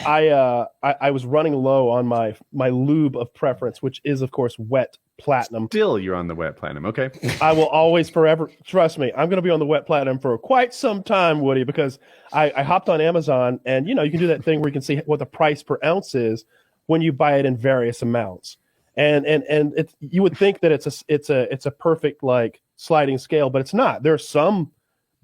I was running low on my lube of preference, which is of course wet platinum. Still, you're on the wet platinum. Okay. I will always forever trust me. I'm going to be on the wet platinum for quite some time, Woody, because I hopped on Amazon, and you can do that thing where you can see what the price per ounce is when you buy it in various amounts. And it's, you would think that it's a perfect like sliding scale, but it's not. There are some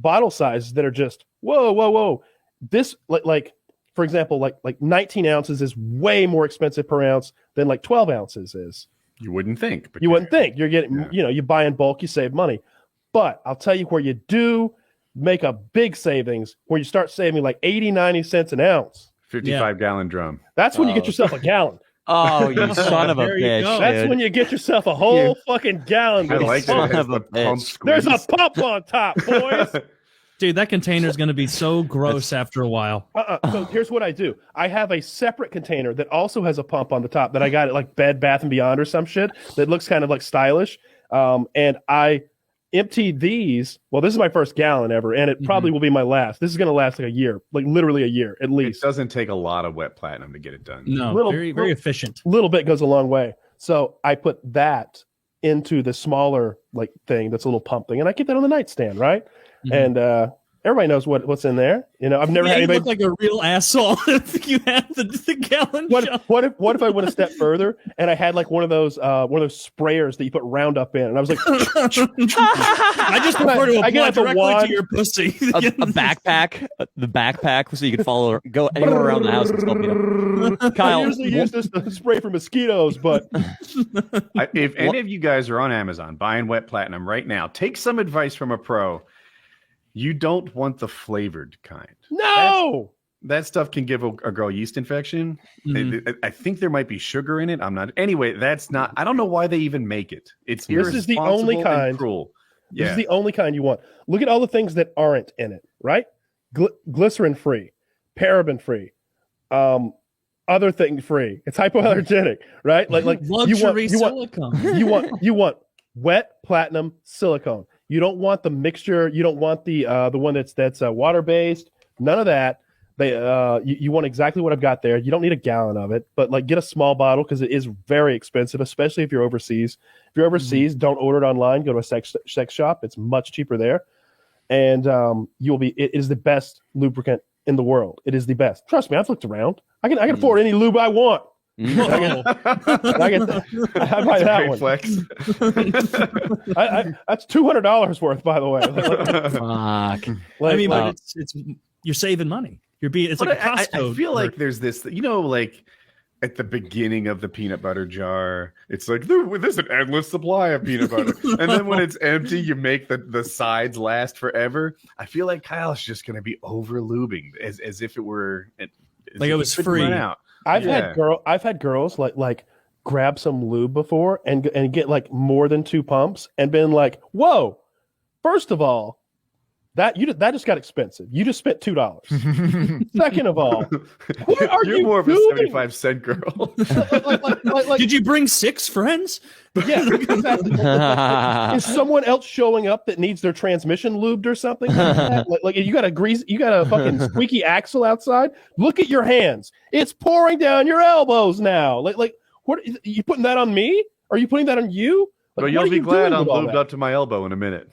bottle sizes that are just whoa. This like for example, like 19 ounces is way more expensive per ounce than like 12 ounces is. You wouldn't think. But you wouldn't think. You're getting, you buy in bulk, you save money. But I'll tell you where you do make a big savings, where you start saving like 80, 90 cents an ounce. 55-gallon drum. That's when you get yourself a gallon. Oh, you son of a bitch. That's when you get yourself a whole fucking gallon. I like that. There's a pump on top, boys. Dude, that container is going to be so gross after a while. So here's what I do. I have a separate container that also has a pump on the top that I got at like Bed Bath & Beyond or some shit that looks kind of like stylish. And I emptied these. Well, this is my first gallon ever, and it probably will be my last. This is going to last like a year, like literally a year at least. It doesn't take a lot of wet platinum to get it done. No, very efficient. A little bit goes a long way. So I put that into the smaller like thing that's a little pump thing, and I keep that on the nightstand, right? And everybody knows what's in there. I've never had anybody look like a real asshole if you had the gallon. What if I went a step further and I had like one of those sprayers that you put Roundup in, and I was like, I just prefer to apply directly to your pussy. a backpack, the backpack, so you can go anywhere around the house and scope you. Kyle, I usually use this to spray for mosquitoes, but if any of you guys are on Amazon buying wet platinum right now, take some advice from a pro. You don't want the flavored kind. No! That stuff can give a girl yeast infection. I think there might be sugar in it. I'm not. Anyway, that's not. I don't know why they even make it. It's this is the only kind. Cruel. This is the only kind you want. Look at all the things that aren't in it, right? Glycerin free, paraben free, other thing free. It's hypoallergenic, right? Like luxury silicone. You want wet platinum silicone. You don't want the mixture. You don't want the one that's water based. None of that. You want exactly what I've got there. You don't need a gallon of it, but like get a small bottle because it is very expensive, especially if you're overseas. If you're overseas, don't order it online. Go to a sex shop. It's much cheaper there, and It is the best lubricant in the world. It is the best. Trust me. I've looked around. I can afford any lube I want. I buy that one. Flex. That's $200 worth, by the way. Fuck. It's you're saving money. It's like a Costco. I feel like there's this, like at the beginning of the peanut butter jar, it's like there's an endless supply of peanut butter, and then when it's empty, you make the sides last forever. I feel like Kyle's just going to be over lubing as if it were like it was free. I've had girls like grab some lube before and get like more than 2 pumps and been like, whoa, first of all, that just got expensive. You just spent $2. Second of all, what are you're you more doing? of a 75-cent girl. like, did you bring 6 friends? Yeah, exactly. Is someone else showing up that needs their transmission lubed or something? Like you got a fucking squeaky axle outside. Look at your hands. It's pouring down your elbows now. Like what? Are you putting that on me? Are you putting that on you? Well, you'll be glad I'm lubed up to my elbow in a minute.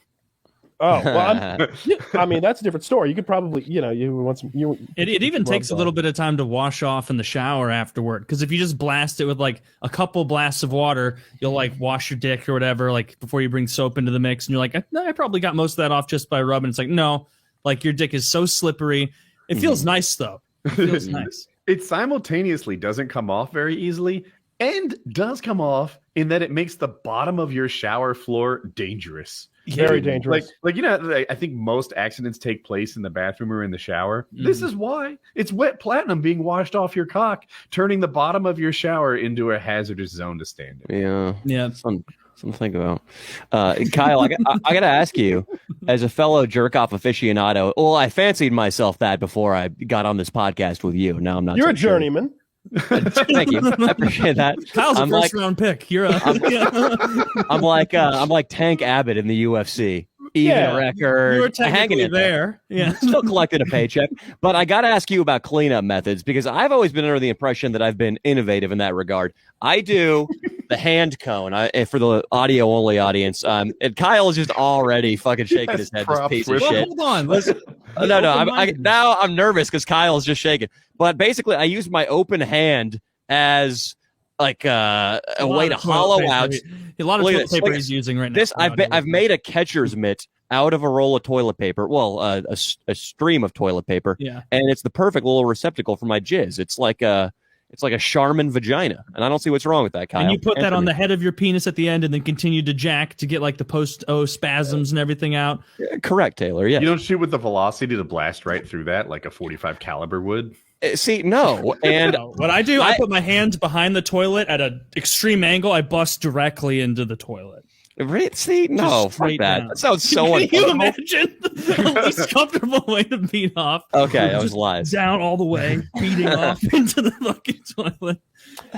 Oh, well, I mean, that's a different story. You could probably, you want some. It even takes a little bit of time to wash off in the shower afterward. Because if you just blast it with like a couple blasts of water, you'll like wash your dick or whatever, like before you bring soap into the mix. And you're like, I probably got most of that off just by rubbing. It's like, no, like your dick is so slippery. It feels nice, though. It feels nice. It simultaneously doesn't come off very easily and does come off in that it makes the bottom of your shower floor dangerous. Very dangerous. Like I think most accidents take place in the bathroom or in the shower. This is why. It's wet platinum being washed off your cock, turning the bottom of your shower into a hazardous zone to stand in. Yeah. Something to think about. Kyle, I got to ask you, as a fellow jerk-off aficionado, well, I fancied myself that before I got on this podcast with you. Now I'm not. You're a journeyman. Thank you. I appreciate that. Kyle's a first round pick. I'm like Tank Abbott in the UFC. even Yeah, record. You were hanging technically in there. there. Yeah. Still collecting a paycheck. But I got to ask you about cleanup methods because I've always been under the impression that I've been innovative in that regard. I do the hand cone for the audio only audience. And Kyle is just already fucking shaking his head. This piece of Well, shit. hold on. Let's, No. Now I'm nervous because Kyle's just shaking. But basically, I use my open hand as like a way to hollow out. A lot of Look at toilet this. paper Look at he's using right now. This I've made a catcher's mitt out of a roll of toilet paper. Well, a stream of toilet paper. Yeah. And it's the perfect little receptacle for my jizz. It's like a Charmin vagina, and I don't see what's wrong with that, Kyle. And you put that Answer on me. the head of your penis at the end, and then continue to jack to get like the post-O spasms and everything out. Correct, Taylor. Yeah. You don't shoot with the velocity to blast right through that like a 45 caliber would. See, no. And No, what I do, I put my hands behind the toilet at an extreme angle. I bust directly into the toilet. see, no, fuck straight that. down. That sounds so Can you uncomfortable. imagine the least comfortable way to beat off? Okay, that was Just lies. down all the way, beating off into the fucking toilet.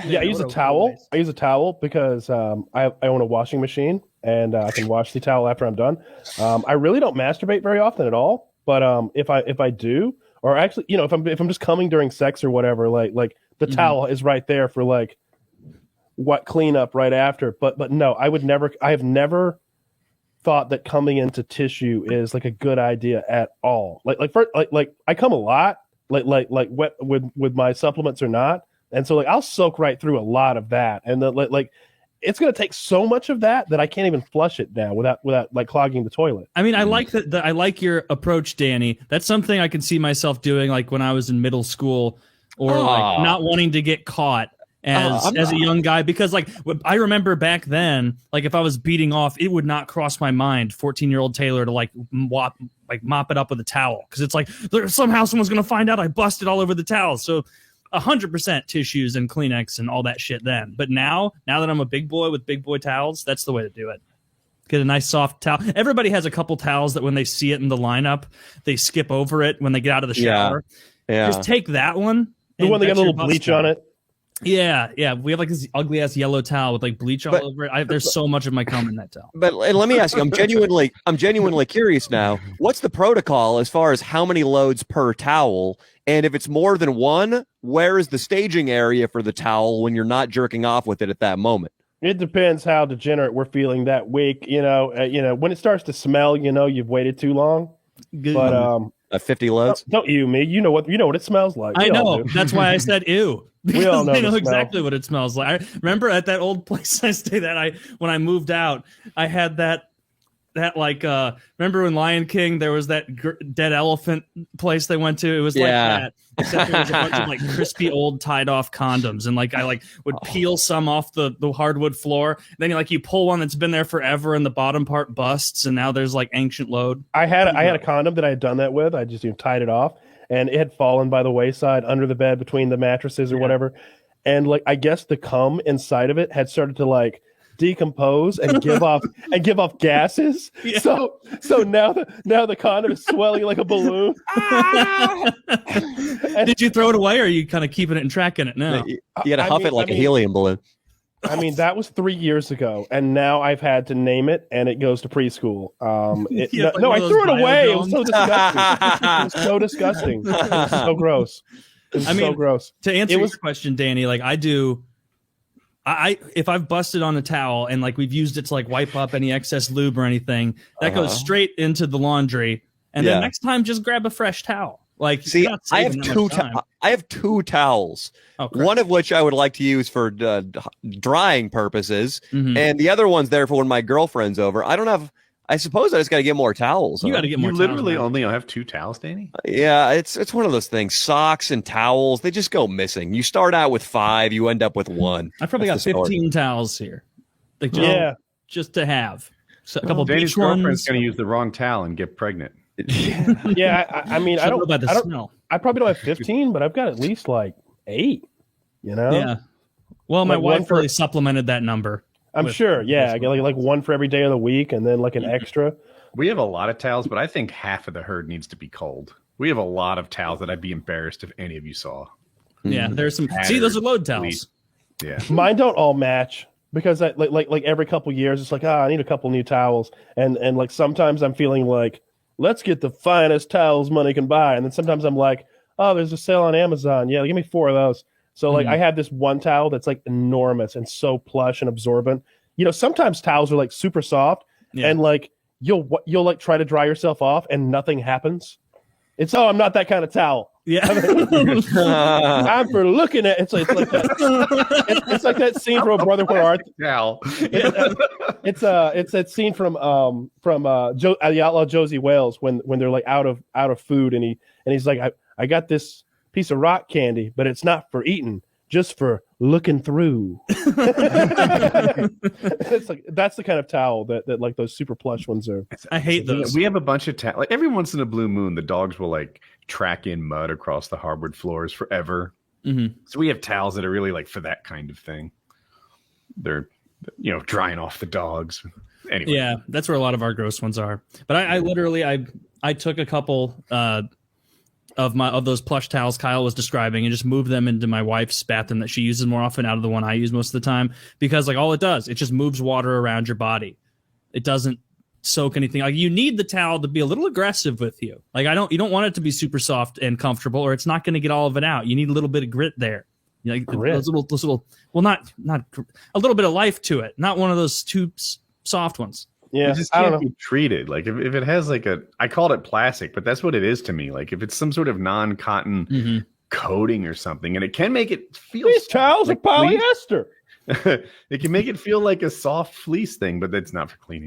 Yeah, I use a towel. I use a towel because I own a washing machine and I can wash the towel after I'm done. I really don't masturbate very often at all, but if I do, or actually, if I'm just coming during sex or whatever, like the towel is right there for like what cleanup right after. But no, I have never thought that coming into tissue is like a good idea at all. Like I come a lot, like wet with my supplements or not. And so like I'll soak right through a lot of that, and like it's going to take so much of that I can't even flush it now without like clogging the toilet. I mean, I like that. I like your approach, Danny. That's something I can see myself doing, like when I was in middle school, or like not wanting to get caught as a young guy, because like I remember back then, like if I was beating off, it would not cross my mind, 14-year-old Taylor, to like mop it up with a towel, because it's like somehow someone's going to find out I busted all over the towel. So 100% tissues and Kleenex and all that shit then. But now that I'm a big boy with big boy towels, that's the way to do it. Get a nice soft towel. Everybody has a couple towels that when they see it in the lineup, they skip over it when they get out of the shower. Yeah. Just take that one. The one that got a little bleach on it. Yeah. We have like this ugly ass yellow towel with like bleach all over it. There's so much of my cum in that towel. But let me ask you, I'm genuinely curious now. What's the protocol as far as how many loads per towel? And if it's more than one, where is the staging area for the towel when you're not jerking off with it at that moment? It depends how degenerate we're feeling that week. When it starts to smell, you've waited too long. Good. But 50 loads. don't you me? You know what it smells like. I We all know. do. That's why I said ew. We all know I the know smell. exactly what it smells like. I remember at that old place I stayed at, when I moved out, I had that like remember when Lion King, there was that dead elephant place they went to? It was like that, except there was a bunch of like crispy old tied off condoms, and like I like would peel some off the hardwood floor, then you pull one that's been there forever and the bottom part busts, and now there's like ancient load. I had a condom that I had done that with. I just tied it off, and it had fallen by the wayside under the bed between the mattresses or whatever, and like I guess the cum inside of it had started to like decompose and give off gases. Yeah. So now the condom is swelling like a balloon. Did you throw it away, or are you kind of keeping it and tracking it now? You got to huff it like a helium balloon. I mean, that was 3 years ago, and now I've had to name it, and it goes to preschool. I threw it away. It was so disgusting. It was so disgusting. It was so gross. So gross. To answer your question, Danny, like I do. If I've busted on a towel and like we've used it to like wipe up any excess lube or anything, that goes straight into the laundry. And then next time, just grab a fresh towel. Like, see, I have two towels. One of which I would like to use for drying purposes, and the other one's there for when my girlfriend's over. I suppose I just got to get more towels. You got to get more. You literally only have 2 towels, Danny? Yeah, it's one of those things. Socks and towels, they just go missing. You start out with 5, you end up with 1. I probably got 15 towels here. Like just to have. So a couple Danny's beach ones. girlfriend's going to use the wrong towel and get pregnant. Yeah, I mean, I don't by the smell. I probably don't have 15, but I've got at least like 8. Yeah. Well, my wife really supplemented that number. I'm sure. Yeah, I get like 1 for every day of the week, and then like an extra. We have a lot of towels, but I think half of the herd needs to be cold. We have a lot of towels that I'd be embarrassed if any of you saw. Yeah, there's some. See, those are load towels. Yeah, mine don't all match, because like every couple years, it's like, I need a couple new towels, and like sometimes I'm feeling like, let's get the finest towels money can buy, and then sometimes I'm like, oh, there's a sale on Amazon, yeah, give me 4 of those. So like I have this one towel that's like enormous and so plush and absorbent. Sometimes towels are like super soft, and like you'll like try to dry yourself off and nothing happens. I'm not that kind of towel. Yeah. I'm for looking at it's like that. It's like that scene from A Brother Where Art Towel. It's that scene from the Outlaw Josie Wales when they're like out of food, and he's like, I got this piece of rock candy, but it's not for eating, just for looking through. It's like that's the kind of towel that like those super plush ones are. I hate those. We have a bunch of like every once in a blue moon, the dogs will like track in mud across the hardwood floors forever. So we have towels that are really like for that kind of thing. They're drying off the dogs. Anyway. Yeah, that's where a lot of our gross ones are. But I literally I took a couple of those plush towels Kyle was describing and just moved them into my wife's bathroom that she uses more often out of the one I use most of the time, because like all it does, it just moves water around your body. It doesn't soak anything. Like you need the towel to be a little aggressive with you. Like you don't want it to be super soft and comfortable, or it's not going to get all of it out. You need a little bit of grit there. Grit. Those little well, not a little bit of life to it. Not one of those too soft ones. Yeah, it just I don't can't know. be treated. Like if it has like I called it plastic, but that's what it is to me. Like if it's some sort of non-cotton coating or something, and it can make it feel These towels are like fleece. polyester. It can make it feel like a soft fleece thing, but that's not for cleaning.